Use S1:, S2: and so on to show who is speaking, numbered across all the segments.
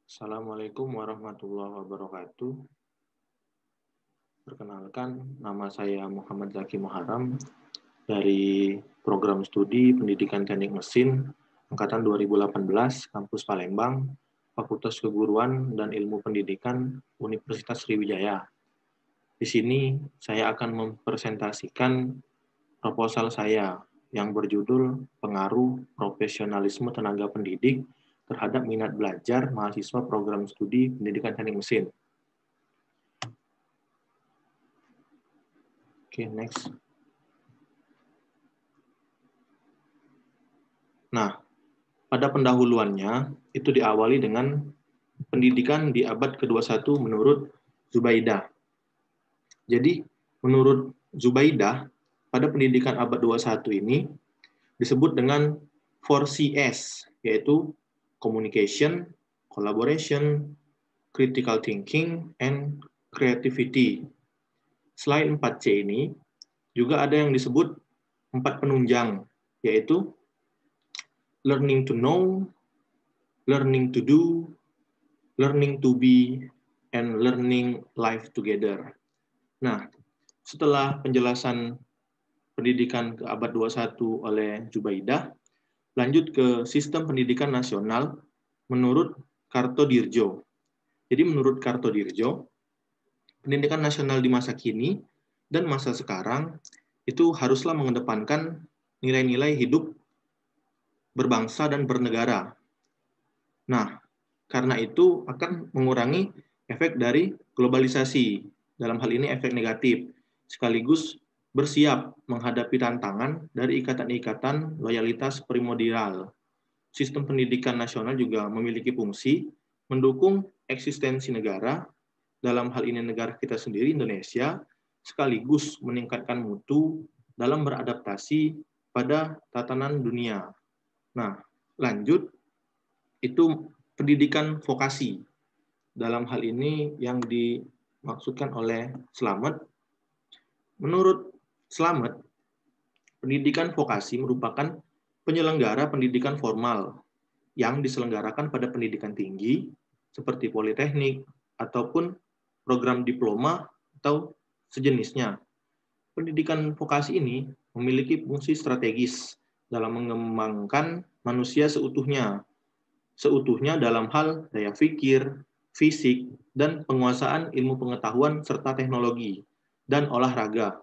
S1: Assalamualaikum warahmatullahi wabarakatuh. Perkenalkan, nama saya Muhammad Zaki Muharram dari Program Studi Pendidikan Teknik Mesin Angkatan 2018, Kampus Palembang, Fakultas Keguruan dan Ilmu Pendidikan Universitas Sriwijaya. Di sini saya akan mempresentasikan proposal saya yang berjudul Pengaruh Profesionalisme Tenaga Pendidik terhadap minat belajar mahasiswa program studi pendidikan teknik mesin. Oke, next. Nah, pada pendahuluannya itu diawali dengan pendidikan di abad ke-21 menurut Zubaidah. Jadi, menurut Zubaidah, pada pendidikan abad 21 ini disebut dengan 4CS, yaitu communication, collaboration, critical thinking, and creativity. Selain 4C ini, juga ada yang disebut 4 penunjang, yaitu learning to know, learning to do, learning to be, and learning life together. Nah, setelah penjelasan pendidikan ke abad 21 oleh Zubaidah, lanjut ke sistem pendidikan nasional menurut Kartodirjo. Jadi menurut Kartodirjo, pendidikan nasional di masa kini dan masa sekarang itu haruslah mengedepankan nilai-nilai hidup berbangsa dan bernegara. Nah, karena itu akan mengurangi efek dari globalisasi, dalam hal ini efek negatif, sekaligus bersiap menghadapi tantangan dari ikatan-ikatan loyalitas primordial. Sistem pendidikan nasional juga memiliki fungsi mendukung eksistensi negara, dalam hal ini negara kita sendiri, Indonesia, sekaligus meningkatkan mutu dalam beradaptasi pada tatanan dunia. Nah, lanjut, itu pendidikan vokasi. Dalam hal ini yang dimaksudkan oleh Slamet. Menurut Slamet, pendidikan vokasi merupakan penyelenggara pendidikan formal yang diselenggarakan pada pendidikan tinggi seperti politeknik ataupun program diploma atau sejenisnya. Pendidikan vokasi ini memiliki fungsi strategis dalam mengembangkan manusia seutuhnya dalam hal daya pikir, fisik, dan penguasaan ilmu pengetahuan serta teknologi dan olahraga.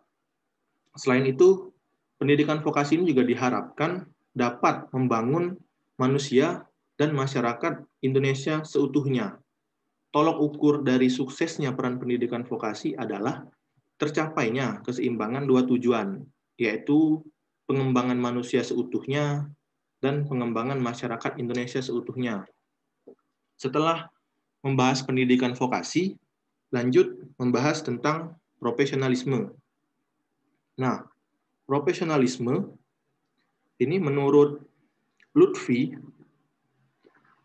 S1: Selain itu, pendidikan vokasi ini juga diharapkan dapat membangun manusia dan masyarakat Indonesia seutuhnya. Tolok ukur dari suksesnya peran pendidikan vokasi adalah tercapainya keseimbangan dua tujuan, yaitu pengembangan manusia seutuhnya dan pengembangan masyarakat Indonesia seutuhnya. Setelah membahas pendidikan vokasi, lanjut membahas tentang profesionalisme. Nah, profesionalisme ini menurut Lutfi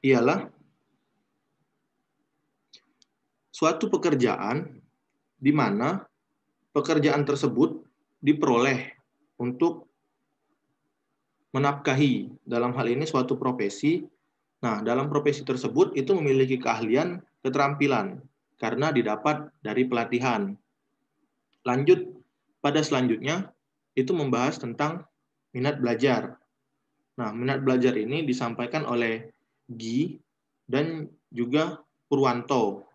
S1: ialah suatu pekerjaan di mana pekerjaan tersebut diperoleh untuk menafkahi, dalam hal ini suatu profesi. Nah, dalam profesi tersebut itu memiliki keahlian, keterampilan, karena didapat dari pelatihan. Lanjut, pada selanjutnya, itu membahas tentang minat belajar. Nah, minat belajar ini disampaikan oleh Gi dan juga Purwanto.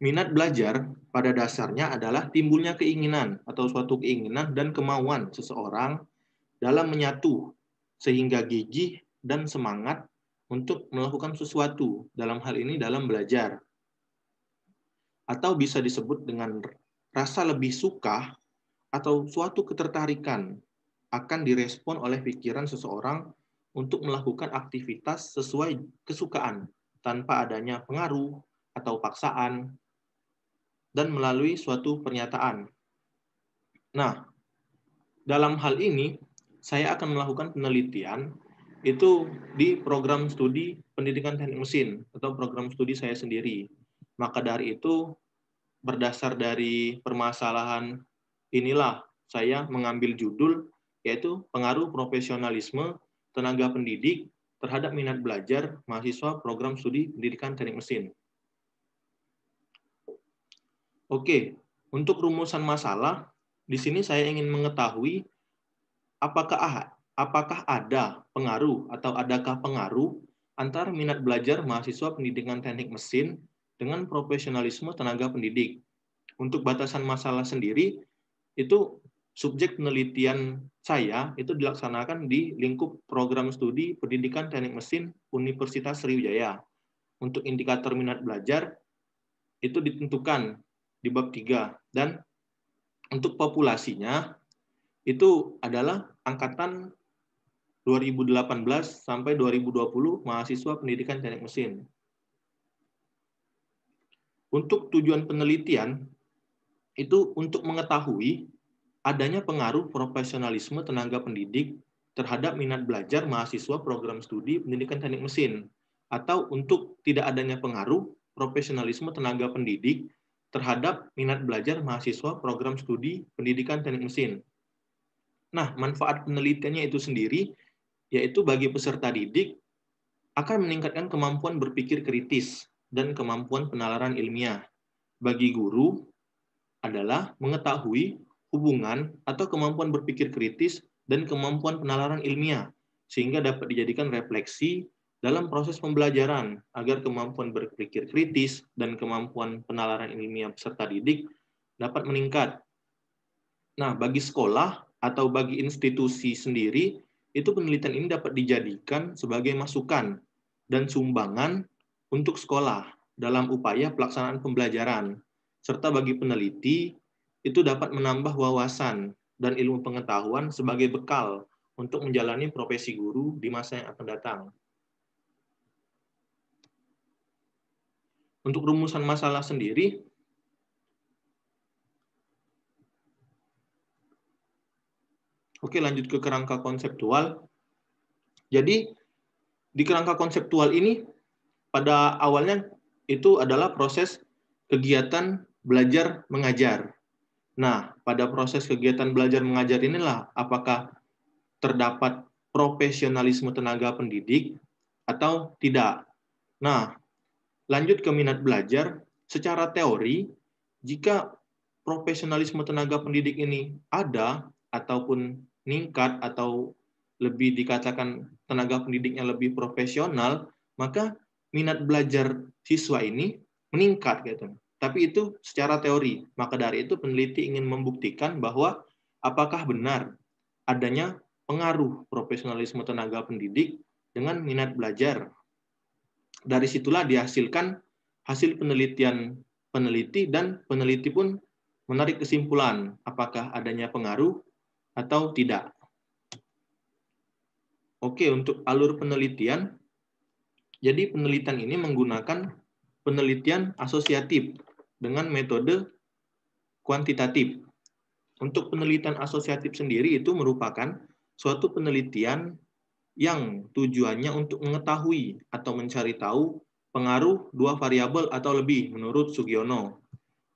S1: Minat belajar pada dasarnya adalah timbulnya keinginan atau suatu keinginan dan kemauan seseorang dalam menyatu sehingga gigih dan semangat untuk melakukan sesuatu, dalam hal ini dalam belajar. Atau bisa disebut dengan rasa lebih suka atau suatu ketertarikan akan direspon oleh pikiran seseorang untuk melakukan aktivitas sesuai kesukaan tanpa adanya pengaruh atau paksaan dan melalui suatu pernyataan. Nah, dalam hal ini saya akan melakukan penelitian itu di program studi pendidikan teknik mesin atau program studi saya sendiri. Maka dari itu, berdasar dari permasalahan inilah saya mengambil judul yaitu pengaruh profesionalisme tenaga pendidik terhadap minat belajar mahasiswa program studi pendidikan teknik mesin. Oke, untuk rumusan masalah, di sini saya ingin mengetahui apakah ada pengaruh atau adakah pengaruh antara minat belajar mahasiswa pendidikan teknik mesin dengan profesionalisme tenaga pendidik. Untuk batasan masalah sendiri, itu subjek penelitian saya itu dilaksanakan di lingkup program studi pendidikan teknik mesin Universitas Sriwijaya. Untuk indikator minat belajar itu ditentukan di bab 3 dan untuk populasinya itu adalah angkatan 2018 sampai 2020 mahasiswa pendidikan teknik mesin. Untuk tujuan penelitian itu untuk mengetahui adanya pengaruh profesionalisme tenaga pendidik terhadap minat belajar mahasiswa program studi pendidikan teknik mesin, atau untuk tidak adanya pengaruh profesionalisme tenaga pendidik terhadap minat belajar mahasiswa program studi pendidikan teknik mesin. Nah, manfaat penelitiannya itu sendiri, yaitu bagi peserta didik, akan meningkatkan kemampuan berpikir kritis dan kemampuan penalaran ilmiah. Bagi guru, adalah mengetahui hubungan atau kemampuan berpikir kritis dan kemampuan penalaran ilmiah, sehingga dapat dijadikan refleksi dalam proses pembelajaran agar kemampuan berpikir kritis dan kemampuan penalaran ilmiah peserta didik dapat meningkat. Nah, bagi sekolah atau bagi institusi sendiri, itu penelitian ini dapat dijadikan sebagai masukan dan sumbangan untuk sekolah dalam upaya pelaksanaan pembelajaran. Serta bagi peneliti, itu dapat menambah wawasan dan ilmu pengetahuan sebagai bekal untuk menjalani profesi guru di masa yang akan datang. Untuk rumusan masalah sendiri, oke, lanjut ke kerangka konseptual. Jadi, di kerangka konseptual ini, pada awalnya itu adalah proses kegiatan belajar mengajar. Nah, pada proses kegiatan belajar mengajar inilah apakah terdapat profesionalisme tenaga pendidik atau tidak. Nah, lanjut ke minat belajar, secara teori, jika profesionalisme tenaga pendidik ini ada ataupun meningkat atau lebih dikatakan tenaga pendidiknya lebih profesional, maka minat belajar siswa ini meningkat gitu. Tapi itu secara teori. Maka dari itu peneliti ingin membuktikan bahwa apakah benar adanya pengaruh profesionalisme tenaga pendidik dengan minat belajar. Dari situlah dihasilkan hasil penelitian peneliti dan peneliti pun menarik kesimpulan apakah adanya pengaruh atau tidak. Oke, untuk alur penelitian, jadi penelitian ini menggunakan penelitian asosiatif dengan metode kuantitatif. Untuk penelitian asosiatif sendiri itu merupakan suatu penelitian yang tujuannya untuk mengetahui atau mencari tahu pengaruh dua variabel atau lebih menurut Sugiono.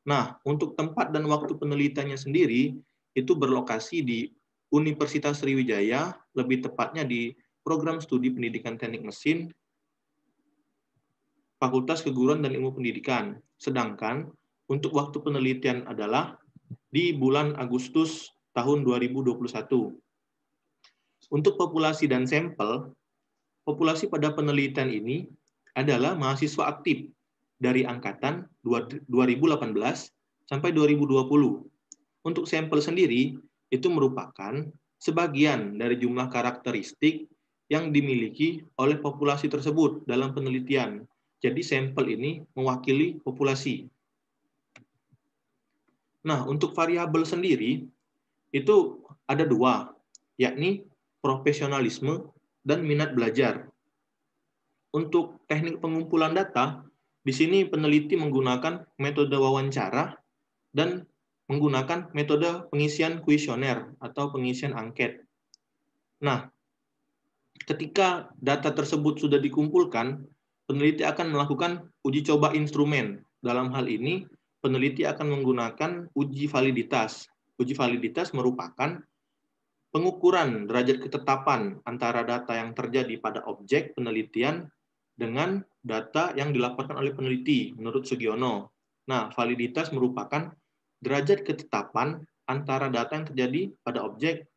S1: Nah, untuk tempat dan waktu penelitiannya sendiri itu berlokasi di Universitas Sriwijaya, lebih tepatnya di program studi pendidikan teknik mesin, Fakultas Keguruan dan Ilmu Pendidikan. Sedangkan untuk waktu penelitian adalah di bulan Agustus tahun 2021. Untuk populasi dan sampel, populasi pada penelitian ini adalah mahasiswa aktif dari angkatan 2018 sampai 2020. Untuk sampel sendiri, itu merupakan sebagian dari jumlah karakteristik yang dimiliki oleh populasi tersebut dalam penelitian. Jadi sampel ini mewakili populasi. Nah, untuk variabel sendiri, itu ada dua, yakni profesionalisme dan minat belajar. Untuk teknik pengumpulan data, di sini peneliti menggunakan metode wawancara dan menggunakan metode pengisian kuesioner atau pengisian angket. Nah, ketika data tersebut sudah dikumpulkan, peneliti akan melakukan uji coba instrumen. Dalam hal ini, peneliti akan menggunakan uji validitas. Uji validitas merupakan pengukuran derajat ketetapan antara data yang terjadi pada objek penelitian dengan data yang dilaporkan oleh peneliti menurut Sugiono. Nah, validitas merupakan derajat ketetapan antara data yang terjadi pada objek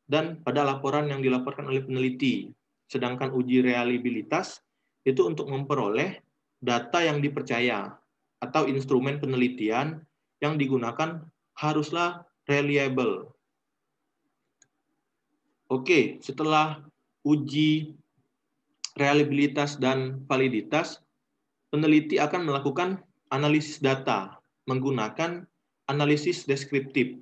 S1: dan pada laporan yang dilaporkan oleh peneliti. Sedangkan uji reliabilitas itu untuk memperoleh data yang dipercaya atau instrumen penelitian yang digunakan haruslah reliable. Oke, setelah uji reliabilitas dan validitas, peneliti akan melakukan analisis data menggunakan analisis deskriptif.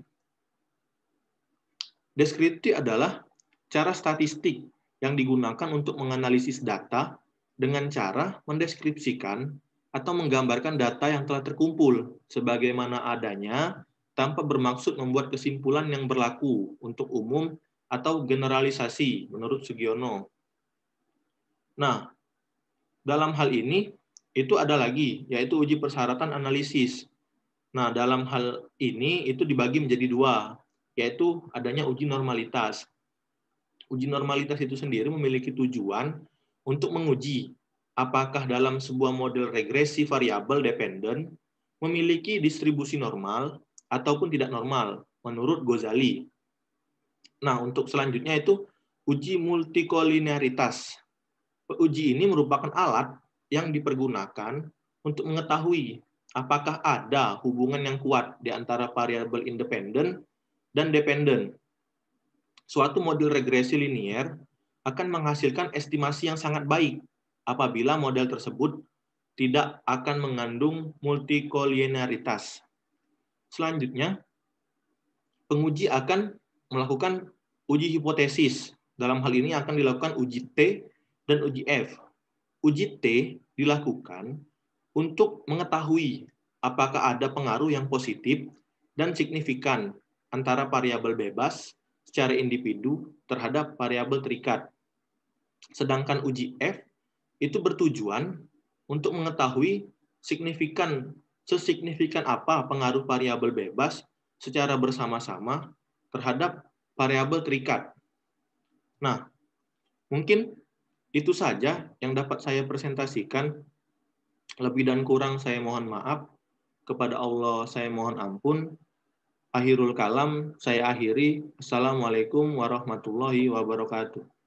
S1: Deskriptif adalah cara statistik yang digunakan untuk menganalisis data dengan cara mendeskripsikan atau menggambarkan data yang telah terkumpul sebagaimana adanya tanpa bermaksud membuat kesimpulan yang berlaku untuk umum atau generalisasi menurut Sugiono. Nah, dalam hal ini itu ada lagi, yaitu uji persyaratan analisis. Nah, dalam hal ini itu dibagi menjadi dua, yaitu adanya uji normalitas. Uji normalitas itu sendiri memiliki tujuan untuk menguji apakah dalam sebuah model regresi variabel dependen memiliki distribusi normal ataupun tidak normal menurut Ghazali. Nah, untuk selanjutnya itu uji multikolinearitas. Uji ini merupakan alat yang dipergunakan untuk mengetahui apakah ada hubungan yang kuat di antara variabel independen dan dependen. Suatu model regresi linier akan menghasilkan estimasi yang sangat baik apabila model tersebut tidak akan mengandung multikolinearitas. Selanjutnya, penguji akan melakukan uji hipotesis. Dalam hal ini akan dilakukan uji T dan uji F. Uji T dilakukan untuk mengetahui apakah ada pengaruh yang positif dan signifikan antara variabel bebas secara individu terhadap variabel terikat. Sedangkan uji F itu bertujuan untuk mengetahui sesignifikan apa pengaruh variabel bebas secara bersama-sama terhadap variabel terikat. Nah, mungkin itu saja yang dapat saya presentasikan. Lebih dan kurang saya mohon maaf. Kepada Allah saya mohon ampun. Akhirul kalam saya akhiri. Assalamualaikum warahmatullahi wabarakatuh.